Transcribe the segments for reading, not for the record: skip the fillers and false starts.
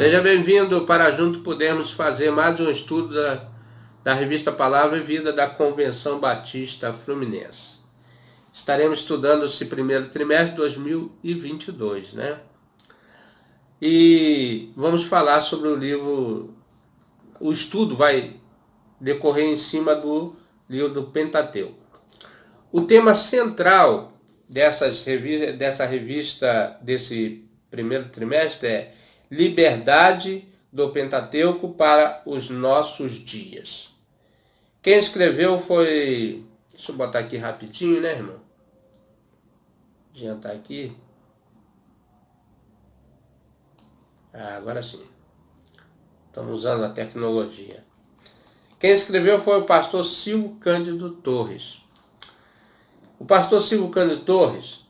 Seja bem-vindo para junto podermos fazer mais um estudo da revista Palavra e Vida da Convenção Batista Fluminense. Estaremos estudando esse primeiro trimestre de 2022, né? E vamos falar sobre o livro. O estudo vai decorrer em cima do livro do Pentateuco. O tema central dessa revista, desse primeiro trimestre, é liberdade do Pentateuco para os nossos dias. Quem escreveu foi... Deixa eu botar aqui rapidinho, né, irmão? Adiantar aqui. Agora sim. Estamos usando a tecnologia. Quem escreveu foi o pastor Silvio Cândido Torres. O pastor Silvio Cândido Torres,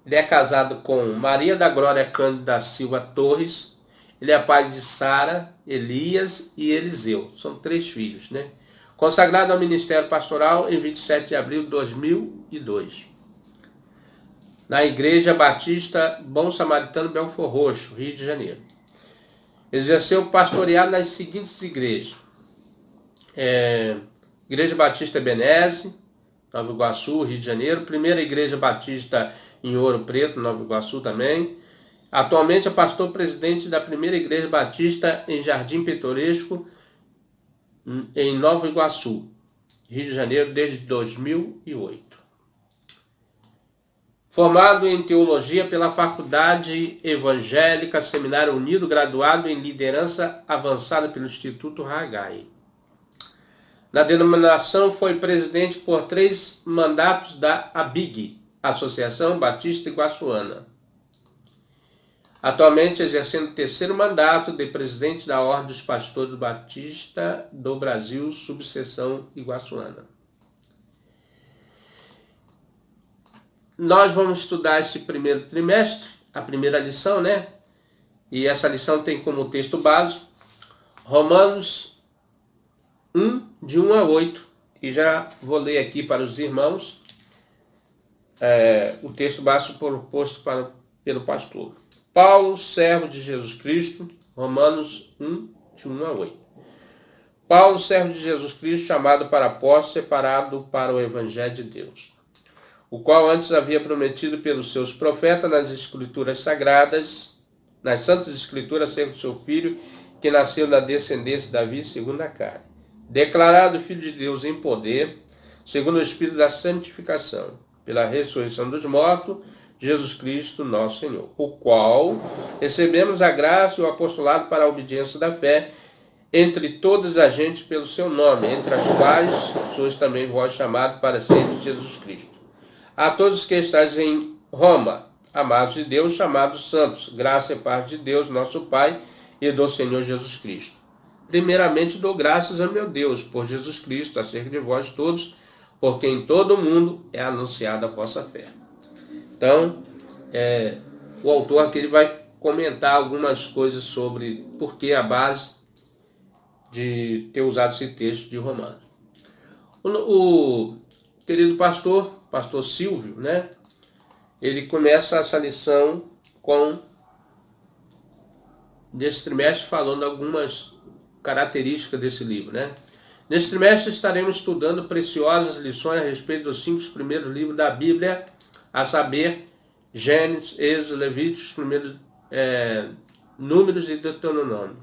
ele é casado com Maria da Glória Cândido da Silva Torres. Ele é pai de Sara, Elias e Eliseu. São 3 filhos, né? Consagrado ao ministério pastoral em 27 de abril de 2002. Na Igreja Batista Bom Samaritano, Belfor Roxo, Rio de Janeiro. Exerceu pastoreado nas seguintes igrejas. Igreja Batista Ebeneze, Nova Iguaçu, Rio de Janeiro. Primeira Igreja Batista em Ouro Preto, Nova Iguaçu também. Atualmente é pastor-presidente da Primeira Igreja Batista em Jardim Pitoresco, em Nova Iguaçu, Rio de Janeiro, desde 2008. Formado em Teologia pela Faculdade Evangélica Seminário Unido, graduado em Liderança Avançada pelo Instituto Haggai. Na denominação foi presidente por 3 mandatos da ABIG, Associação Batista Iguaçuana. Atualmente exercendo o 3º mandato de presidente da Ordem dos Pastores Batista do Brasil, subseção Iguaçuana. Nós vamos estudar esse primeiro trimestre, a primeira lição, né? E essa lição tem como texto base Romanos 1, de 1 a 8. E já vou ler aqui para os irmãos o texto base proposto pelo pastor. Paulo, servo de Jesus Cristo, Romanos 1, de 1 a 8. Paulo, servo de Jesus Cristo, chamado para apóstolo, separado para o Evangelho de Deus, o qual antes havia prometido pelos seus profetas nas Escrituras Sagradas, nas Santas Escrituras, acerca do seu filho, que nasceu na descendência de Davi, segundo a carne, declarado Filho de Deus em poder, segundo o Espírito da santificação, pela ressurreição dos mortos, Jesus Cristo, nosso Senhor, o qual recebemos a graça e o apostolado para a obediência da fé entre todas as gentes pelo seu nome, entre as quais sois também vós chamados para serem de Jesus Cristo. A todos que estáis em Roma, amados de Deus, chamados santos, graça e paz de Deus, nosso Pai, e do Senhor Jesus Cristo. Primeiramente dou graças a meu Deus por Jesus Cristo, acerca de vós todos, porque em todo o mundo é anunciada a vossa fé. Então, o autor aqui ele vai comentar algumas coisas sobre por que a base de ter usado esse texto de Romanos. O querido pastor Silvio, né? Ele começa essa lição desse trimestre falando algumas características desse livro, né? Nesse trimestre estaremos estudando preciosas lições a respeito dos 5 primeiros livros da Bíblia, a saber, Gênesis, Êxodo, Levíticos, Números e Deuteronômio.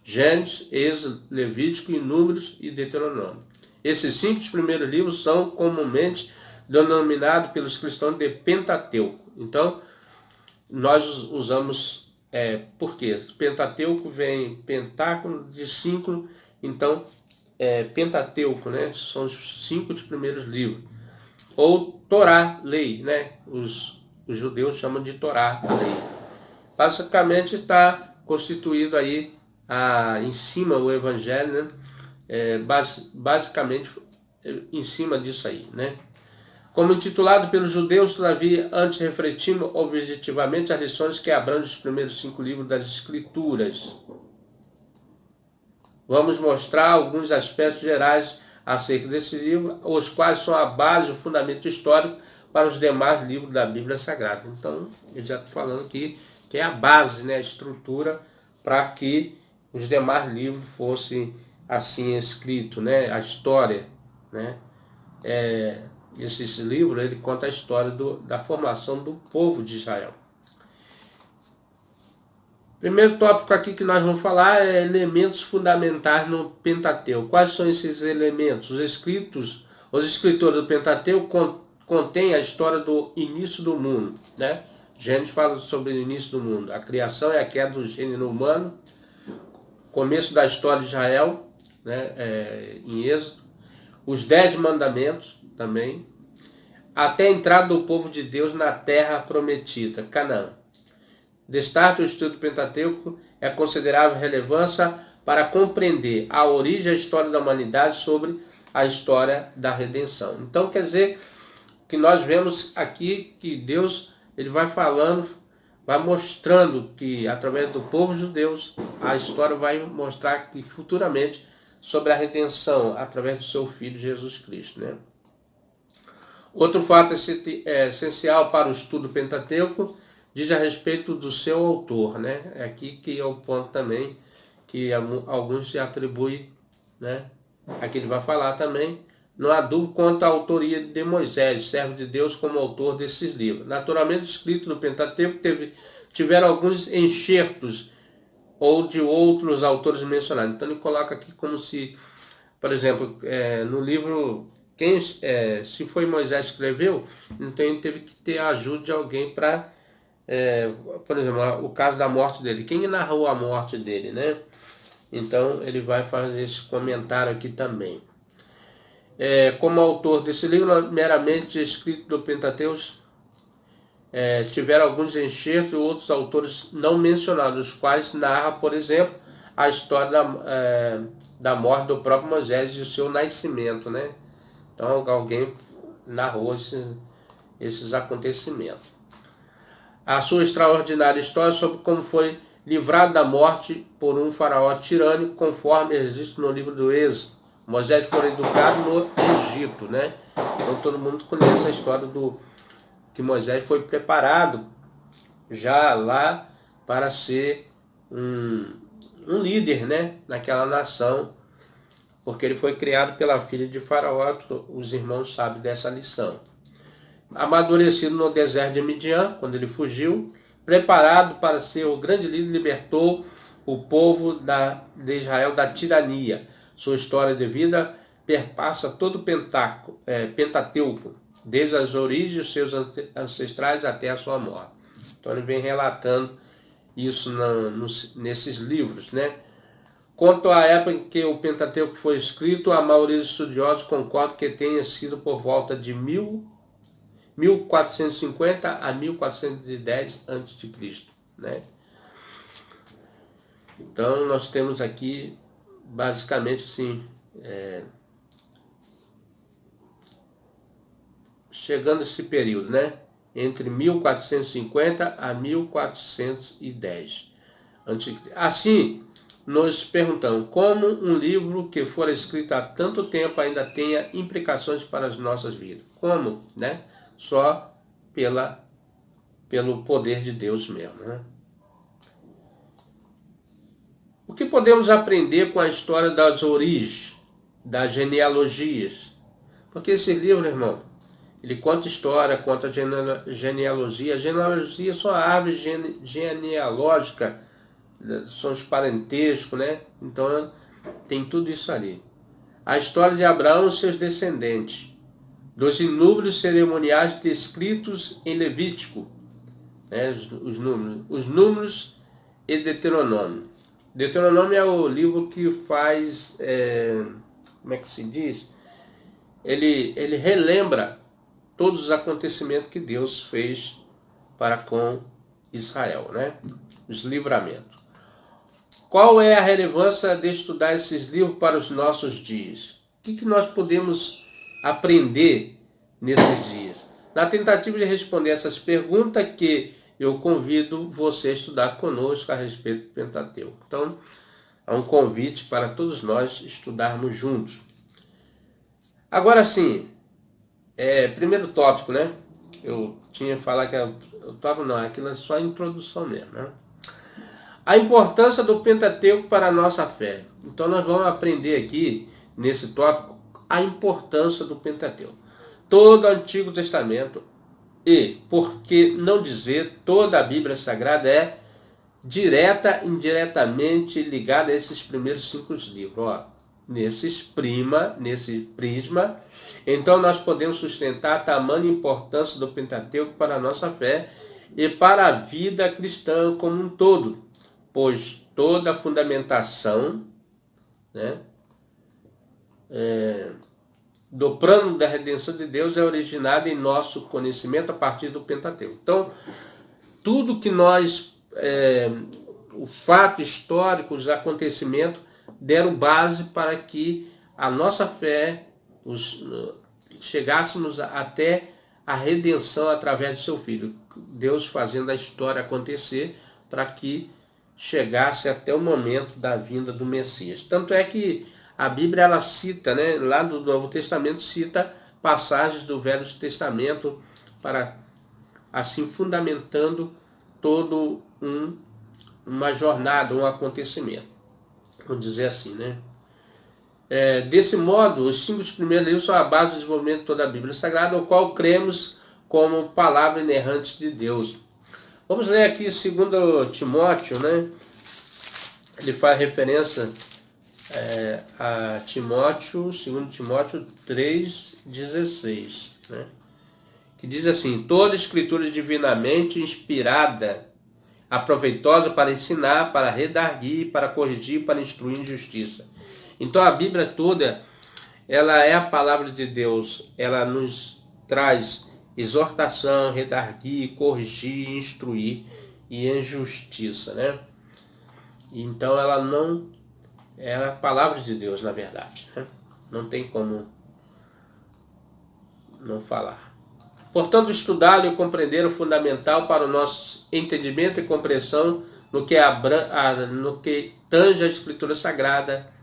Gênesis, Êxodo, Levítico, Números e Deuteronômio. Esses 5 primeiros livros são comumente denominados pelos cristãos de Pentateuco. Então, nós usamos, por quê? Pentateuco vem pentáculo de 5, então, Pentateuco, né? São os 5 primeiros livros. Ou Torá, lei, né? Os judeus chamam de Torá, a lei. Basicamente está constituído aí em cima o Evangelho, né? Basicamente em cima disso aí, né? Como intitulado pelos judeus, todavia, antes refletimos objetivamente as lições que abrangem os primeiros 5 livros das Escrituras. Vamos mostrar alguns aspectos gerais acerca desse livro, os quais são a base, o fundamento histórico para os demais livros da Bíblia Sagrada. Então, eu já estou falando aqui que é a base, né, a estrutura para que os demais livros fossem assim escritos, né? A história, né? Esse livro ele conta a história da formação do povo de Israel. Primeiro tópico aqui que nós vamos falar é elementos fundamentais no Pentateuco. Quais são esses elementos? Os escritores do Pentateuco contêm a história do início do mundo, né? Gênesis fala sobre o início do mundo, a criação e a queda do gênero humano, começo da história de Israel, né? Em Êxodo, os 10 mandamentos também, até a entrada do povo de Deus na terra prometida, Canaã. Destaque do estudo do Pentateuco é considerável relevância para compreender a origem e a história da humanidade sobre a história da redenção. Então, quer dizer que nós vemos aqui que Deus ele vai falando, vai mostrando que através do povo judeu a história vai mostrar que futuramente sobre a redenção através do seu Filho Jesus Cristo, né? Outro fato essencial para o estudo do Pentateuco diz a respeito do seu autor, né? É aqui que é o ponto também que alguns se atribuem, né? Aqui ele vai falar também, não há dúvida quanto à autoria de Moisés, servo de Deus, como autor desses livros. Naturalmente, o escrito do Pentateuco tiveram alguns enxertos ou de outros autores mencionados. Então ele coloca aqui como se, por exemplo, no livro, se foi Moisés que escreveu, então ele teve que ter a ajuda de alguém para, por exemplo, o caso da morte dele. Quem narrou a morte dele, né? Então ele vai fazer esse comentário aqui também. Como autor desse livro, meramente escrito do Pentateuco, tiveram alguns enxertos e outros autores não mencionados, os quais narra, por exemplo, a história da morte do próprio Moisés e o seu nascimento, né? Então alguém narrou esses acontecimentos. A sua extraordinária história sobre como foi livrado da morte por um faraó tirânico, conforme existe no livro do Êxodo. Moisés foi educado no Egito, né? Então todo mundo conhece a história que Moisés foi preparado já lá para ser um líder, né? Naquela nação, porque ele foi criado pela filha de Faraó. Os irmãos sabem dessa lição. Amadurecido no deserto de Midian, quando ele fugiu, preparado para ser o grande líder, libertou o povo de Israel da tirania. Sua história de vida perpassa todo o Pentateuco, desde as origens dos seus ancestrais até a sua morte. Então ele vem relatando isso nesses livros, né? Quanto à época em que o Pentateuco foi escrito, a maioria dos estudiosos concorda que tenha sido por volta de 1450 a 1410 a.C., né? Então nós temos aqui basicamente assim, chegando esse período, né? Entre 1450 a 1410 a.C. Assim, nos perguntamos como um livro que for escrito há tanto tempo ainda tenha implicações para as nossas vidas. Como, né? Só pelo poder de Deus mesmo, né? O que podemos aprender com a história das origens, das genealogias? Porque esse livro, irmão, ele conta história, conta genealogia. Genealogia são a árvore genealógica, são os parentescos, né? Então tem tudo isso ali. A história de Abraão e seus descendentes, dos inúmeros cerimoniais descritos em Levítico, né? Os números e Deuteronômio. Deuteronômio é o livro que faz, como é que se diz? Ele relembra todos os acontecimentos que Deus fez para com Israel, né? Os livramentos. Qual é a relevância de estudar esses livros para os nossos dias? O que nós podemos aprender nesses dias? Na tentativa de responder essas perguntas que eu convido você a estudar conosco a respeito do Pentateuco. Então, é um convite para todos nós estudarmos juntos. Agora sim, primeiro tópico, né? Eu tinha falado que aquilo é só a introdução mesmo, né? A importância do Pentateuco para a nossa fé. Então nós vamos aprender aqui, nesse tópico, a importância do Pentateuco. Todo o Antigo Testamento e, por que não dizer, toda a Bíblia Sagrada é direta e indiretamente ligada a esses primeiros 5 livros. Ó, nesse prisma, então nós podemos sustentar a tamanha importância do Pentateuco para a nossa fé e para a vida cristã como um todo, pois toda a fundamentação, né, do plano da redenção de Deus é originada em nosso conhecimento a partir do Pentateuco. Então, tudo que nós, o fato histórico, os acontecimentos, deram base para que a nossa fé, chegássemos até a redenção através do seu Filho. Deus fazendo a história acontecer para que chegasse até o momento da vinda do Messias. Tanto é que a Bíblia, ela cita, né, lá do Novo Testamento, cita passagens do Velho Testamento, para assim fundamentando todo uma jornada, um acontecimento. Vamos dizer assim, né? Desse modo, os 5 primeiros livros são a base do desenvolvimento de toda a Bíblia Sagrada, o qual cremos como palavra inerrante de Deus. Vamos ler aqui 2 Timóteo, né? Ele faz referência a Timóteo, 2 Timóteo 3,16, né? Que diz assim: toda escritura divinamente inspirada, aproveitosa para ensinar, para redarguir, para corrigir, para instruir em justiça. Então a Bíblia toda, ela é a palavra de Deus, ela nos traz exortação, redarguir, corrigir, instruir e em justiça, né? Então ela é a palavra de Deus, na verdade, né? Não tem como não falar. Portanto, estudá-lo e compreender o fundamental para o nosso entendimento e compreensão no que tange a Escritura Sagrada.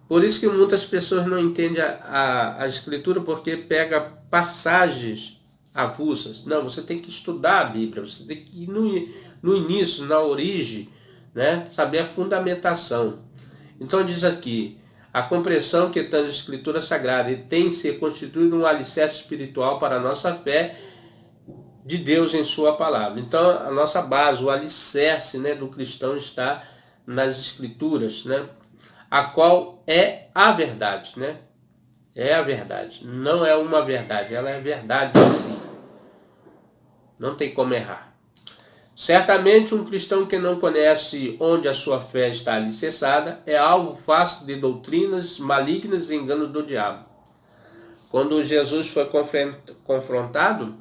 Por isso que muitas pessoas não entendem a Escritura, porque pega passagens avulsas. Não, você tem que estudar a Bíblia, você tem que ir no início, na origem, né? Saber a fundamentação. Então diz aqui: a compreensão que tange a Escritura Sagrada e tem se constituído um alicerce espiritual para a nossa fé de Deus em sua palavra. Então a nossa base, o alicerce, né, do cristão está nas Escrituras, né? A qual é a verdade, né? É a verdade. Não é uma verdade, ela é a verdade em si. Não tem como errar. Certamente um cristão que não conhece onde a sua fé está alicerçada é alvo fácil de doutrinas malignas e engano do diabo. Quando Jesus foi confrontado,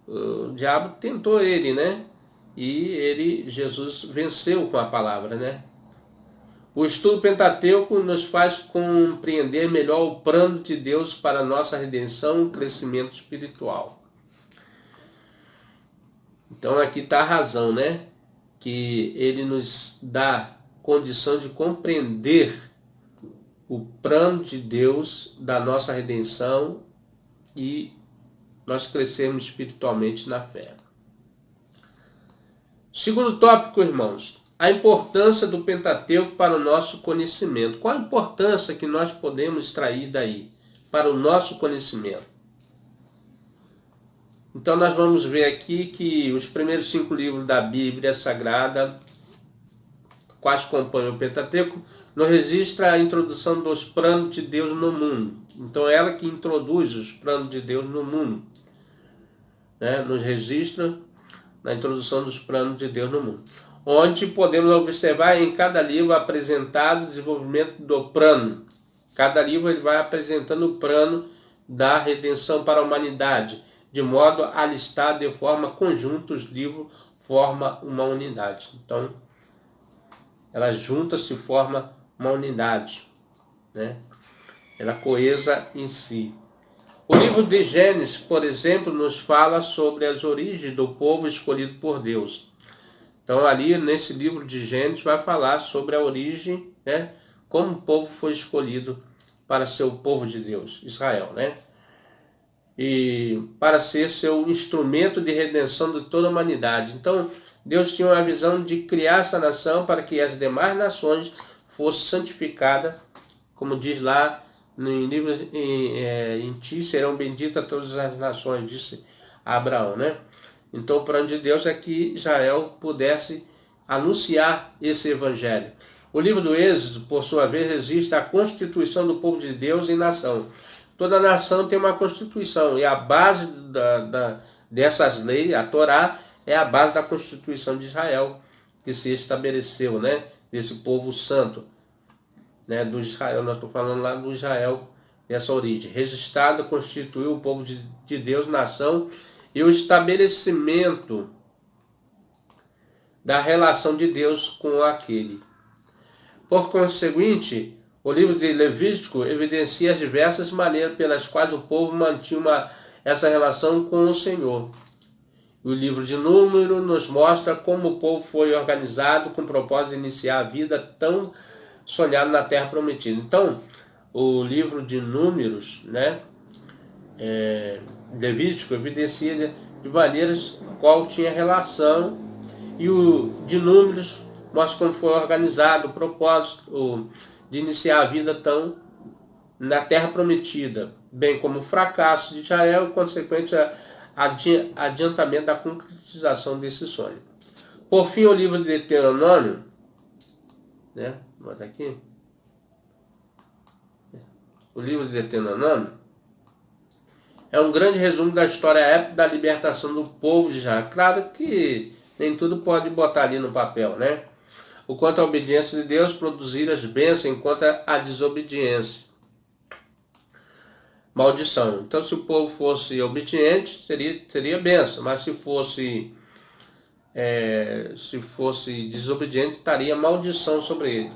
o diabo tentou ele, né? E Jesus venceu com a palavra, né? O estudo pentateuco nos faz compreender melhor o plano de Deus para a nossa redenção e crescimento espiritual. Então aqui está a razão, né? Que ele nos dá condição de compreender o plano de Deus da nossa redenção e nós crescermos espiritualmente na fé. Segundo tópico, irmãos, a importância do Pentateuco para o nosso conhecimento. Qual a importância que nós podemos extrair daí para o nosso conhecimento? Então nós vamos ver aqui que os primeiros 5 livros da Bíblia Sagrada, quais compõem o Pentateuco, nos registra a introdução dos planos de Deus no mundo. Então é ela que introduz os planos de Deus no mundo, né? Nos registra na introdução dos planos de Deus no mundo, onde podemos observar em cada livro apresentado o desenvolvimento do plano. Cada livro ele vai apresentando o plano da redenção para a humanidade, de modo a listar de forma conjunta os livros, forma uma unidade. Então, ela junta-se e forma uma unidade, né? Ela coesa em si. O livro de Gênesis, por exemplo, nos fala sobre as origens do povo escolhido por Deus. Então, ali nesse livro de Gênesis vai falar sobre a origem, né? Como o povo foi escolhido para ser o povo de Deus, Israel, né? E para ser seu instrumento de redenção de toda a humanidade. Então, Deus tinha uma visão de criar essa nação para que as demais nações fossem santificadas, como diz lá no livro, em ti serão benditas todas as nações, disse Abraão, né? Então o plano de Deus é que Israel pudesse anunciar esse evangelho. O livro do Êxodo, por sua vez, resiste à constituição do povo de Deus em nação. Toda nação tem uma constituição, e a base dessas leis, a Torá, é a base da constituição de Israel, que se estabeleceu, né? Desse povo santo, né? Do Israel, nós estamos falando lá do Israel, dessa origem. Registrado, constituiu o povo de Deus, nação, e o estabelecimento da relação de Deus com aquele. Por conseguinte, o livro de Levítico evidencia as diversas maneiras pelas quais o povo mantinha essa relação com o Senhor. O livro de Números nos mostra como o povo foi organizado com o propósito de iniciar a vida tão sonhada na Terra Prometida. Então, o livro de Números, né, Levítico, evidencia de maneiras qual tinha relação, e o de Números mostra como foi organizado o propósito de iniciar a vida tão na Terra Prometida, bem como o fracasso de Israel e consequente adiantamento da concretização desse sonho. Por fim, o livro de Deuteronômio, né? Bota aqui. O livro de Deuteronômio é um grande resumo da história épica da libertação do povo de Israel. Claro que nem tudo pode botar ali no papel, né? O quanto à obediência de Deus, produzir as bênçãos, enquanto a desobediência, maldição. Então, se o povo fosse obediente, teria bênção, mas se fosse desobediente, estaria maldição sobre ele.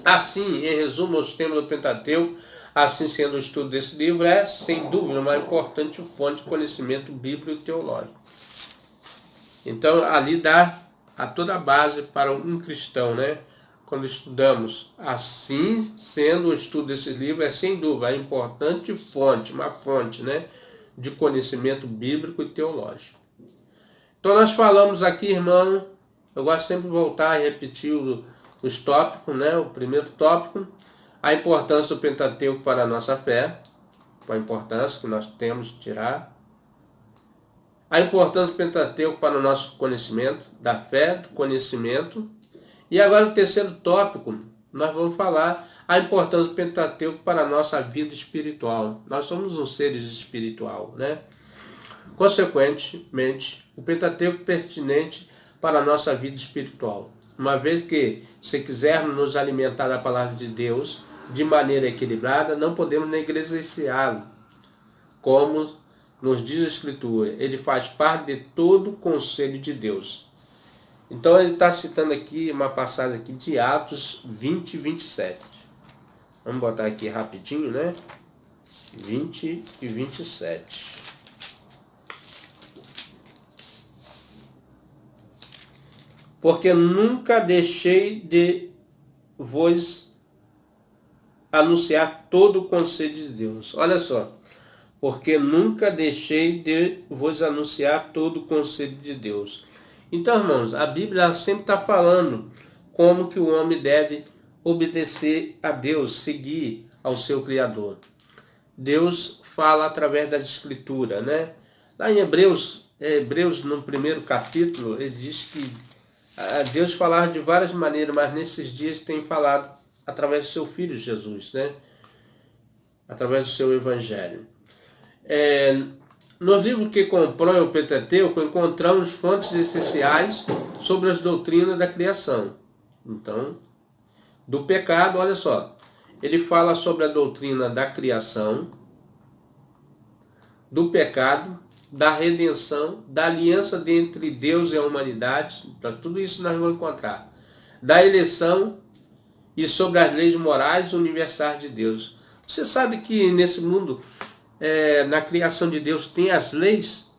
Assim, em resumo, os temas do Pentateuco, assim sendo o estudo desse livro, é, sem dúvida, uma importante fonte de conhecimento bíblico e teológico. Então, ali dá a toda a base para um cristão, né? Quando estudamos, assim sendo o estudo desse livro, é sem dúvida a importante fonte, uma fonte, né, de conhecimento bíblico e teológico. Então nós falamos aqui, irmão, eu gosto sempre de voltar e repetir os tópicos, né? O primeiro tópico, a importância do Pentateuco para a nossa fé, a importância que nós temos de tirar. A importância do Pentateuco para o nosso conhecimento, da fé, do conhecimento. E agora o terceiro tópico, nós vamos falar a importância do Pentateuco para a nossa vida espiritual. Nós somos um seres espiritual, né? Consequentemente, o Pentateuco é pertinente para a nossa vida espiritual. Uma vez que, se quisermos nos alimentar da palavra de Deus de maneira equilibrada, não podemos negligenciá-lo, como nos diz a Escritura. Ele faz parte de todo o conselho de Deus. Então ele está citando aqui uma passagem aqui de Atos 20 e 27. Vamos botar aqui rapidinho, né? 20 e 27. Porque nunca deixei de vos anunciar todo o conselho de Deus. Olha só. Porque nunca deixei de vos anunciar todo o conselho de Deus. Então, irmãos, a Bíblia sempre está falando como que o homem deve obedecer a Deus, seguir ao seu Criador. Deus fala através das Escrituras, né? Lá em Hebreus no primeiro capítulo, ele diz que Deus falava de várias maneiras, mas nesses dias tem falado através do seu Filho Jesus, né? Através do seu Evangelho. Nos livros que compõem o Pentateuco, encontramos fontes essenciais sobre as doutrinas da criação. Então, do pecado, olha só, ele fala sobre a doutrina da criação, do pecado, da redenção, da aliança entre Deus e a humanidade, então, tudo isso nós vamos encontrar, da eleição e sobre as leis morais universais de Deus. Você sabe que nesse mundo, na criação de Deus, tem as leis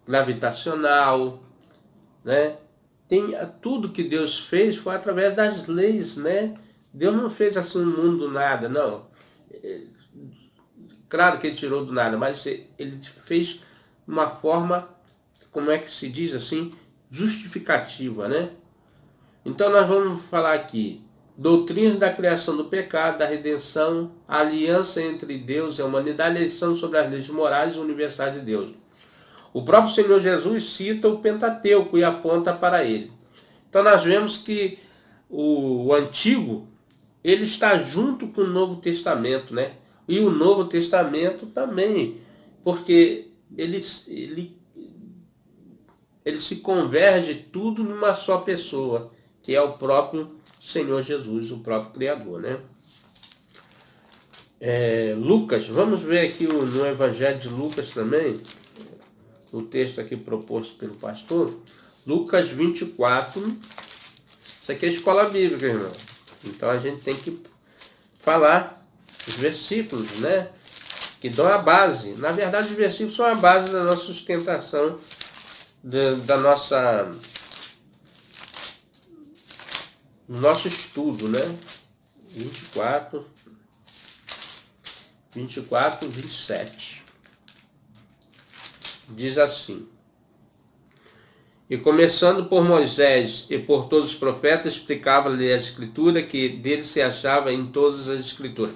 gravitacional, né? Tem tudo que Deus fez foi através das leis, né? Deus não fez assim um mundo do nada, não. Claro que ele tirou do nada, mas ele fez uma forma, como é que se diz assim, justificativa, né? Então nós vamos falar aqui, doutrinas da criação do pecado, da redenção, a aliança entre Deus e a humanidade, a lição sobre as leis morais e universais de Deus. O próprio Senhor Jesus cita o Pentateuco e aponta para ele. Então nós vemos que o Antigo, ele está junto com o Novo Testamento, né? E o Novo Testamento também, porque ele se converge tudo numa só pessoa, que é o próprio Senhor Jesus, o próprio Criador, né? Lucas, vamos ver aqui no Evangelho de Lucas também, o texto aqui proposto pelo pastor, Lucas 24, isso aqui é escola bíblica, irmão. Então a gente tem que falar os versículos, né? Que dão a base. Na verdade, os versículos são a base da nossa sustentação, do nosso estudo, né? 24, 27. Diz assim: e começando por Moisés e por todos os profetas, explicava-lhe a Escritura, que dele se achava em todas as Escrituras.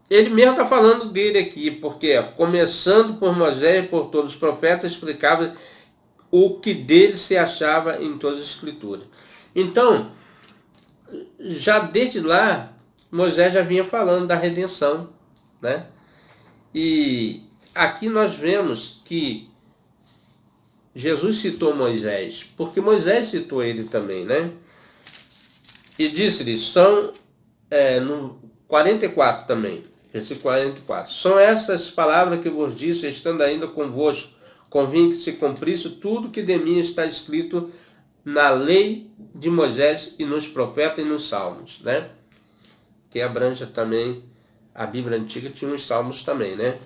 Ele mesmo está falando dele aqui, porque começando por Moisés e por todos os profetas, explicava o que dele se achava em todas as Escrituras. Então, já desde lá, Moisés já vinha falando da redenção, né? E aqui nós vemos que Jesus citou Moisés, porque Moisés citou ele também, né? E disse-lhe, no 44 também, versículo 44, são essas palavras que vos disse, estando ainda convosco, convinha que se cumprisse tudo que de mim está escrito na lei de Moisés e nos profetas e nos salmos, né? Que abrange também, a Bíblia Antiga tinha uns salmos também, né?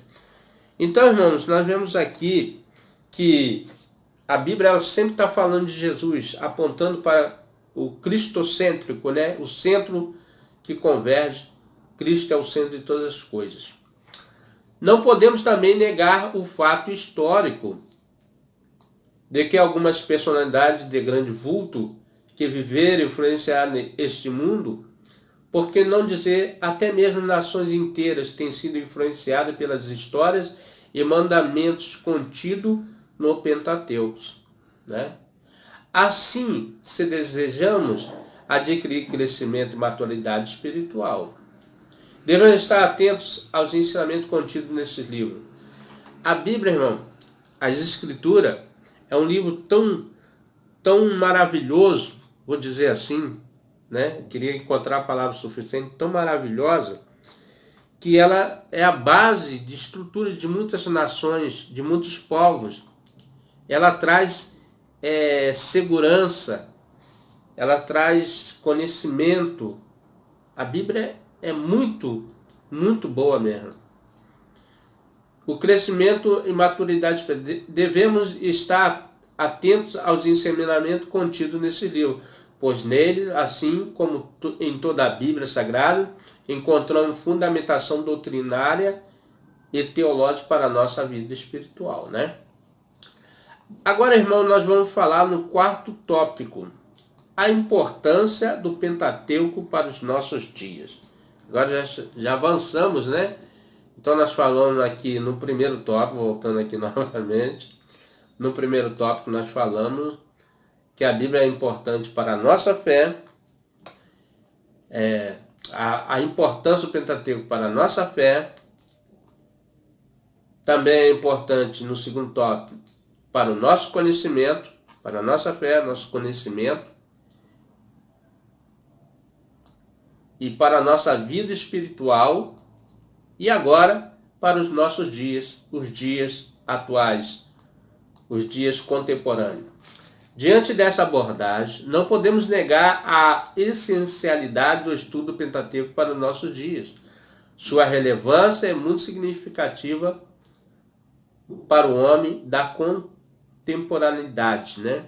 Então, irmãos, nós vemos aqui que a Bíblia ela sempre está falando de Jesus, apontando para o cristocêntrico, né? O centro que converge. Cristo é o centro de todas as coisas. Não podemos também negar o fato histórico de que algumas personalidades de grande vulto que viveram e influenciaram este mundo, por que não dizer até mesmo nações inteiras, têm sido influenciadas pelas histórias e mandamentos contidos no Pentateuco, né? Assim, se desejamos adquirir crescimento e maturidade espiritual, devemos estar atentos aos ensinamentos contidos nesse livro. A Bíblia, irmão, as Escrituras, é um livro tão maravilhoso, vou dizer assim, né? Eu queria encontrar a palavra suficiente, tão maravilhosa, que ela é a base de estrutura de muitas nações, de muitos povos. Ela traz segurança, ela traz conhecimento. A Bíblia é muito, muito boa mesmo. O crescimento e maturidade, devemos estar atentos aos ensinamentos contidos nesse livro, pois nele, assim como em toda a Bíblia Sagrada, encontramos fundamentação doutrinária e teológica para a nossa vida espiritual, né? Agora, irmão, nós vamos falar no quarto tópico, a importância do Pentateuco para os nossos dias. Agora já avançamos, né? Então nós falamos aqui no primeiro tópico, voltando aqui novamente, no primeiro tópico nós falamos que a Bíblia é importante para a nossa fé, a importância do Pentateuco para a nossa fé, também é importante no segundo tópico para o nosso conhecimento, para a nossa fé, nosso conhecimento, e para a nossa vida espiritual, e agora para os nossos dias, os dias atuais, os dias contemporâneos. Diante dessa abordagem, não podemos negar a essencialidade do estudo do Pentateuco para os nossos dias. Sua relevância é muito significativa para o homem da contemporaneidade, né?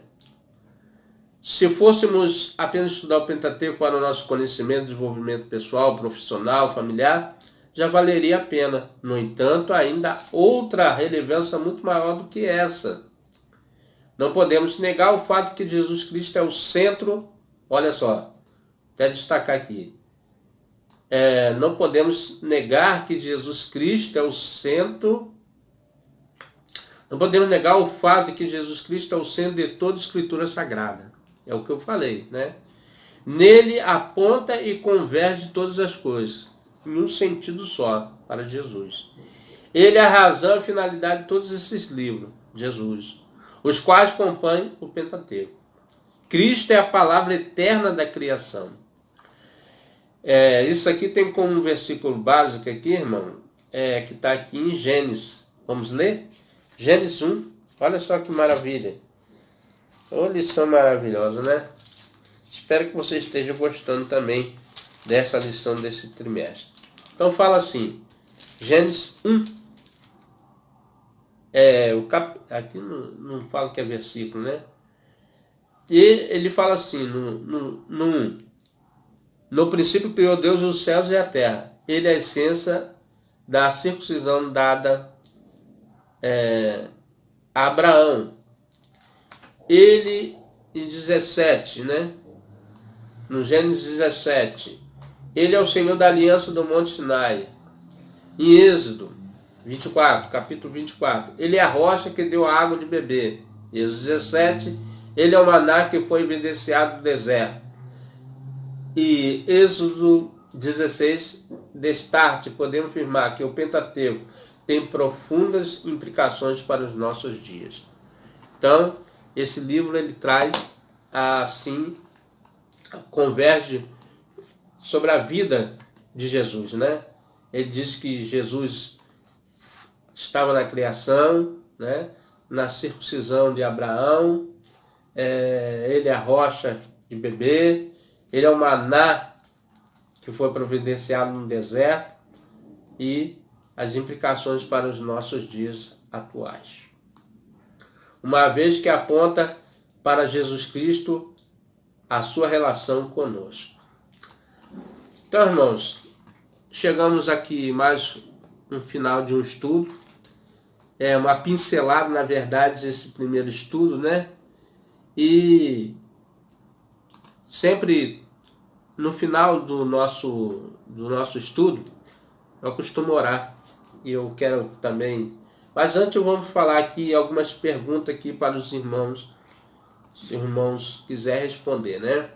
Se fôssemos apenas estudar o Pentateuco para o nosso conhecimento, desenvolvimento pessoal, profissional, familiar, já valeria a pena. No entanto, ainda há outra relevância muito maior do que essa. Não podemos negar o fato que Jesus Cristo é o centro. Olha só, quero destacar aqui. Não podemos negar que Jesus Cristo é o centro. Não podemos negar o fato de que Jesus Cristo é o centro de toda a Escritura Sagrada. É o que eu falei, né? Nele aponta e converge todas as coisas, em um sentido só, para Jesus. Ele é a razão e finalidade de todos esses livros, Jesus, os quais compõem o Pentateuco. Cristo é a palavra eterna da criação. Isso aqui tem como um versículo básico aqui, irmão, que está aqui em Gênesis. Vamos ler? Gênesis 1. Olha só que maravilha. Ô, lição maravilhosa, né? Espero que você esteja gostando também dessa lição desse trimestre. Então fala assim, Gênesis 1. Aqui não fala que é versículo, né? E ele fala assim, no 1. No princípio criou Deus os céus e a terra. Ele é a essência da circuncisão dada a Abraão. Ele, em 17, né? No Gênesis 17, ele é o Senhor da aliança do Monte Sinai. Em Êxodo 24, capítulo 24, ele é a rocha que deu a água de beber. Êxodo 17, ele é o maná que foi evidenciado no deserto. E Êxodo 16, destarte, podemos afirmar que o Pentateuco tem profundas implicações para os nossos dias. Então, esse livro ele traz, assim, converge sobre a vida de Jesus, né? Ele diz que Jesus estava na criação, né? Na circuncisão de Abraão, ele é a rocha de beber, ele é o maná que foi providenciado no deserto e as implicações para os nossos dias atuais. Uma vez que aponta para Jesus Cristo a sua relação conosco. Então, irmãos, chegamos aqui mais no final de um estudo. Uma pincelada, na verdade, desse primeiro estudo, né? E sempre no final do nosso estudo, eu costumo orar. E eu quero também... Mas antes vamos falar aqui algumas perguntas aqui para os irmãos, se os irmãos quiserem responder, né?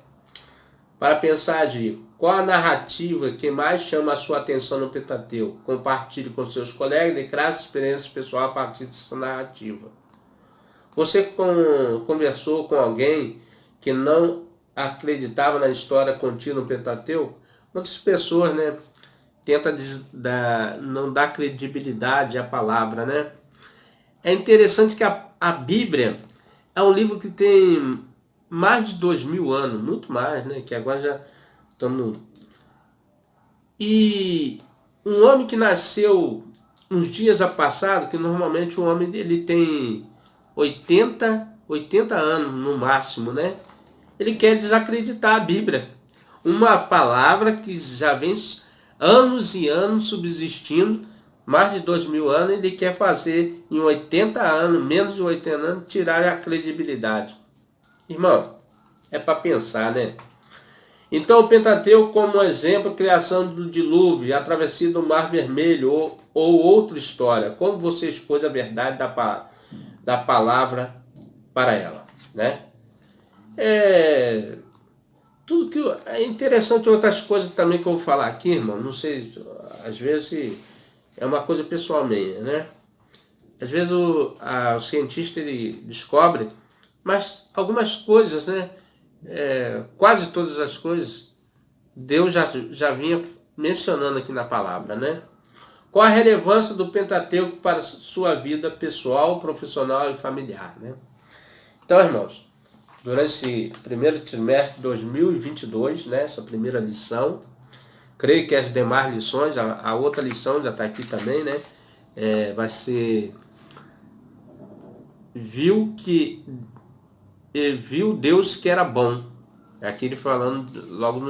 Para pensar de qual a narrativa que mais chama a sua atenção no Pentateuco. Compartilhe com seus colegas e crie experiência pessoal a partir dessa narrativa. Você conversou com alguém que não acreditava na história contida no Pentateuco? Muitas pessoas, né, tentam não dar credibilidade à palavra, né? É interessante que a Bíblia é um livro que tem mais de 2000 anos, muito mais, né? Que agora já estamos... E um homem que nasceu uns dias a passado, que normalmente o homem ele tem 80 anos no máximo, né? Ele quer desacreditar a Bíblia. Uma palavra que já vem anos e anos subsistindo, mais de 2000 anos, ele quer fazer em 80 anos, menos de 80 anos, tirar a credibilidade. Irmão, é para pensar, né? Então o Pentateuco como exemplo, criação do dilúvio, a travessia do Mar Vermelho ou outra história. Como você expôs a verdade da palavra para ela, né? Tudo que é interessante, outras coisas também que eu vou falar aqui, irmão. Não sei, às vezes é uma coisa pessoal minha, né? Às vezes o cientista ele descobre, mas algumas coisas, né? Quase todas as coisas, Deus já vinha mencionando aqui na palavra, né? Qual a relevância do Pentateuco para a sua vida pessoal, profissional e familiar, né? Então, irmãos, durante esse primeiro trimestre de 2022, né, essa primeira lição, creio que as demais lições, a outra lição já está aqui também, né? Vai ser... Viu Deus que era bom. É aquele falando logo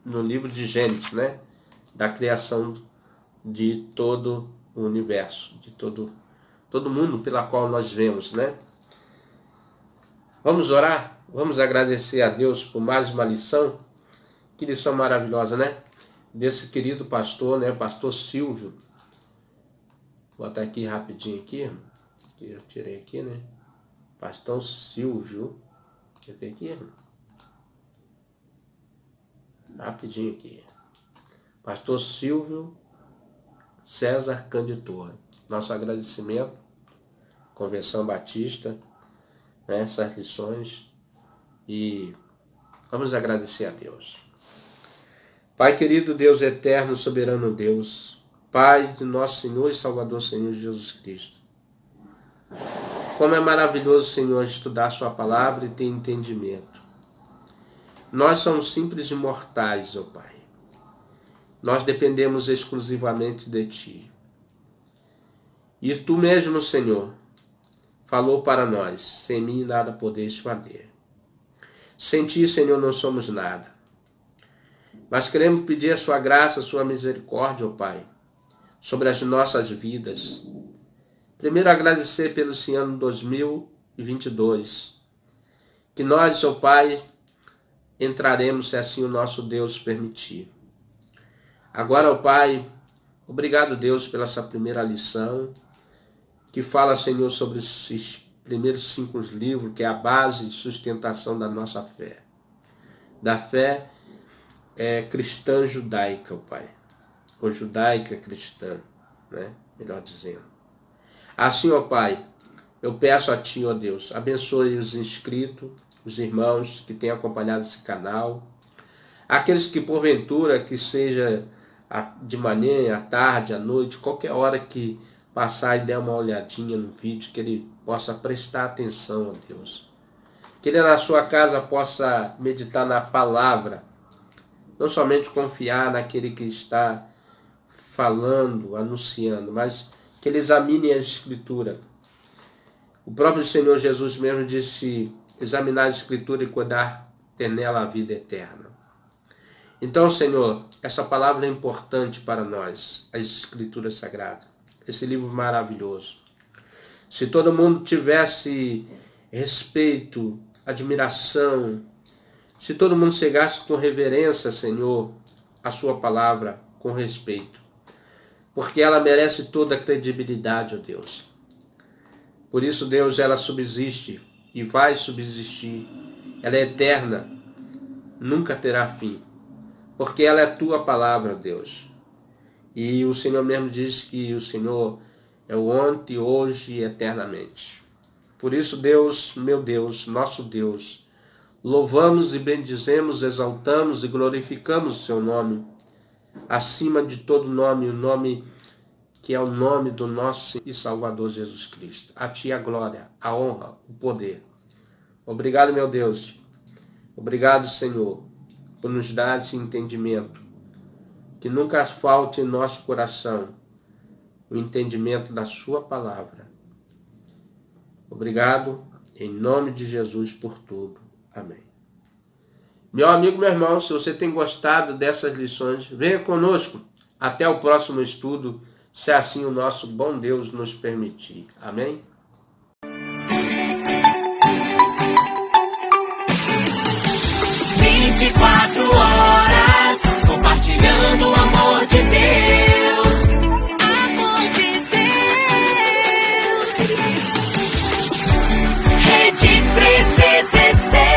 no livro de Gênesis, né? Da criação de todo o universo, de todo mundo pela qual nós vemos, né? Vamos orar? Vamos agradecer a Deus por mais uma lição. Que lição maravilhosa, né? Desse querido pastor, né? Pastor Silvio. Vou botar aqui rapidinho aqui. Eu tirei aqui, né? Pastor Silvio. Quer ver aqui? Rapidinho aqui. Pastor Silvio César Cândido Torre. Nosso agradecimento. Convenção Batista. Né? Essas lições. E vamos agradecer a Deus. Pai querido, Deus eterno, soberano Deus. Pai de nosso Senhor e Salvador, Senhor Jesus Cristo. Como é maravilhoso, Senhor, estudar sua palavra e ter entendimento. Nós somos simples mortais, ó Pai. Nós dependemos exclusivamente de Ti. E Tu mesmo, Senhor, falou para nós, sem mim nada podeis fazer. Sem Ti, Senhor, não somos nada. Mas queremos pedir a Sua graça, a Sua misericórdia, ó Pai, sobre as nossas vidas. Primeiro agradecer pelo esse ano 2022, que nós, ó Pai, entraremos se assim o nosso Deus permitir. Agora, ó Pai, obrigado, Deus, pela essa primeira lição, que fala, Senhor, sobre esses primeiros 5 livros, que é a base de sustentação da nossa fé. Da fé cristã judaica, ó Pai. Ou judaica cristã, né? Melhor dizendo. Assim, ó Pai, eu peço a Ti, ó Deus, abençoe os inscritos, os irmãos que têm acompanhado esse canal, aqueles que porventura, que seja de manhã, à tarde, à noite, qualquer hora que passar e der uma olhadinha no vídeo, que ele possa prestar atenção, ó Deus. Que ele na sua casa possa meditar na palavra, não somente confiar naquele que está falando, anunciando, mas que ele examine a Escritura. O próprio Senhor Jesus mesmo disse, examinar a Escritura e cuidar, ter nela a vida eterna. Então, Senhor, essa palavra é importante para nós, a Escritura Sagrada, esse livro maravilhoso. Se todo mundo tivesse respeito, admiração, se todo mundo chegasse com reverência, Senhor, a Sua palavra, com respeito, porque ela merece toda a credibilidade, ó Deus. Por isso, Deus, ela subsiste e vai subsistir. Ela é eterna, nunca terá fim, porque ela é Tua palavra, Deus. E o Senhor mesmo diz que o Senhor é o ontem, hoje e eternamente. Por isso, Deus, meu Deus, nosso Deus, louvamos e bendizemos, exaltamos e glorificamos o Seu nome, acima de todo nome, o nome que é o nome do nosso e Salvador Jesus Cristo. A Ti a glória, a honra, o poder. Obrigado, meu Deus. Obrigado, Senhor, por nos dar esse entendimento. Que nunca falte em nosso coração o entendimento da Sua palavra. Obrigado, em nome de Jesus, por tudo. Amém. Meu amigo, meu irmão, se você tem gostado dessas lições, venha conosco até o próximo estudo, se assim o nosso bom Deus nos permitir. Amém? horas, compartilhando o amor de Deus. Amor de Deus. Rede 316.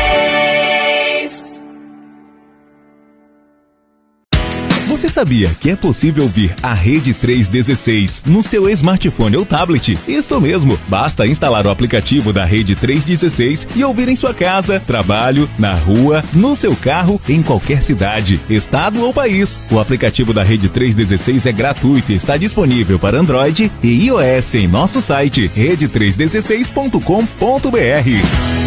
Você sabia que é possível ouvir a Rede 316 no seu smartphone ou tablet? Isto mesmo, basta instalar o aplicativo da Rede 316 e ouvir em sua casa, trabalho, na rua, no seu carro, em qualquer cidade, estado ou país. O aplicativo da Rede 316 é gratuito e está disponível para Android e iOS em nosso site rede316.com.br.